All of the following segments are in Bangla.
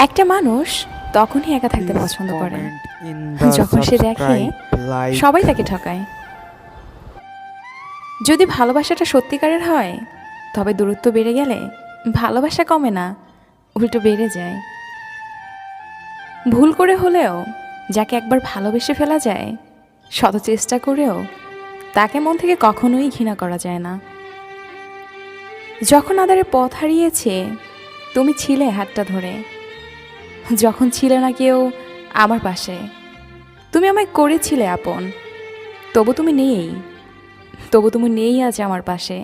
একটা মানুষ তখনই একা থাকতে Please পছন্দ করে comment in the যখন সে দেখে subscribe, like. সবাই তাকে ঠকায়। যদি ভালোবাসাটা সত্যিকারের হয় তবে দূরত্ব বেড়ে গেলে ভালোবাসা কমে না, উল্টো বেড়ে যায়। ভুল করে হলেও যাকে একবার ভালোবেসে ফেলা যায়, শত চেষ্টা করেও তাকে মন থেকে কখনোই ঘৃণা করা যায় না। যখন আদারে পথ হারিয়েছে তুমি ছিলে হাতটা ধরে, যখন ছিলে না কেউ আমার পাশে, তুমি আমায় করেছিলে আপন। তবু তুমি নেই আজ আমার পাশে,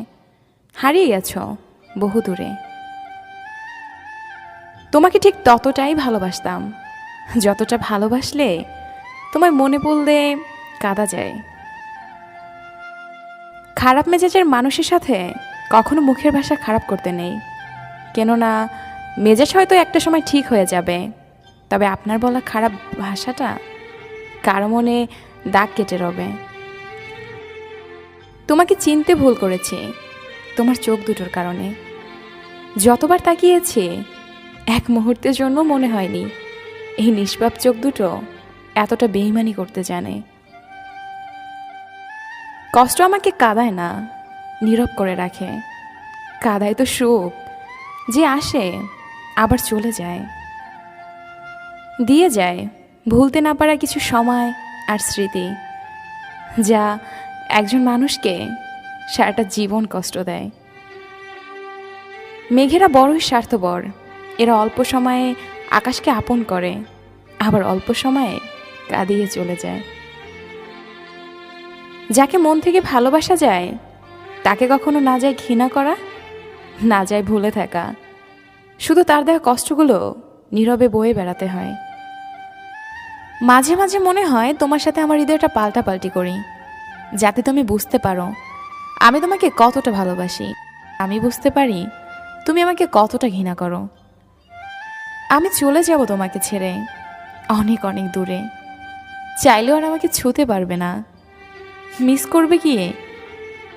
হারিয়ে গেছো বহু দূরে। তোমাকে ঠিক ততটাই ভালোবাসতাম যতটা ভালোবাসলে তোমায় মনে পড়লে কাঁদা যায়। খারাপ মেজাজের মানুষের সাথে কখনো মুখের ভাষা খারাপ করতে নেই, কেননা মেজাজ হয়তো একটা সময় ঠিক হয়ে যাবে, তবে আপনার বলা খারাপ ভাষাটা কারো মনে দাগ কেটে রবে। তোমাকে চিনতে ভুল করেছি তোমার চোখ দুটোর কারণে। যতবার তাকিয়েছি এক মুহূর্তের জন্য মনে হয়নি এই নিষ্পাপ চোখ দুটো এতটা বেইমানি করতে জানে। কষ্ট আমাকে কাঁদায় না, নীরব করে রাখে। কাঁদায় তো সুখ, যে আসে আবার চলে যায়, দিয়ে যায় ভুলতে না পারা কিছু সময় আর স্মৃতি, যা একজন মানুষকে সারাটা জীবন কষ্ট দেয়। মেঘেরা বড়ই স্বার্থপর, এরা অল্প সময়ে আকাশকে আপন করে, আবার অল্প সময়ে কাঁদিয়ে চলে যায়। যাকে মন থেকে ভালোবাসা যায় তাকে কখনো না যায় ঘৃণা করা, না যায় ভুলে থাকা, শুধু তার দেওয়া কষ্টগুলো নীরবে বয়ে বেড়াতে হয়। মাঝে মাঝে মনে হয় তোমার সাথে আমার হৃদয়টা পাল্টাপাল্টি করি, যাতে তুমি বুঝতে পারো আমি তোমাকে কতটা ভালোবাসি, আমি বুঝতে পারি তুমি আমাকে কতটা ঘৃণা করো। আমি চলে যাব তোমাকে ছেড়ে অনেক অনেক দূরে, চাইলেও আর আমাকে ছুঁতে পারবে না। মিস করবে কি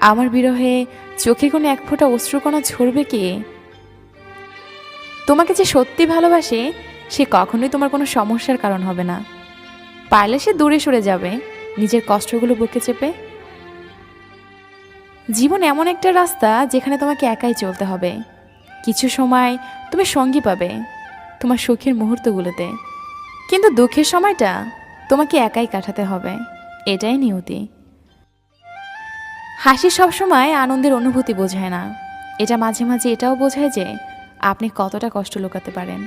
আমার বিরহে, চোখে কোনো এক ফোঁটা অশ্রুকণা ঝরবে কি? তোমাকে যে সত্যি ভালোবাসে সে কখনোই তোমার কোনো সমস্যার কারণ হবে না। পারলে সে দূরে সরে যাবে নিজের কষ্টগুলো বুকে চেপে। জীবন এমন একটা রাস্তা যেখানে তোমাকে একাই চলতে হবে। কিছু সময় তুমি সঙ্গী পাবে তোমার সুখের মুহূর্তগুলোতে, কিন্তু দুঃখের সময়টা তোমাকে একাই কাটাতে হবে, এটাই নিয়তি। হাসি সবসময় আনন্দের অনুভূতি বোঝায় না, এটা মাঝে মাঝে এটাও বোঝায় যে আপনি কতটা কষ্ট লুকাতে পারেন।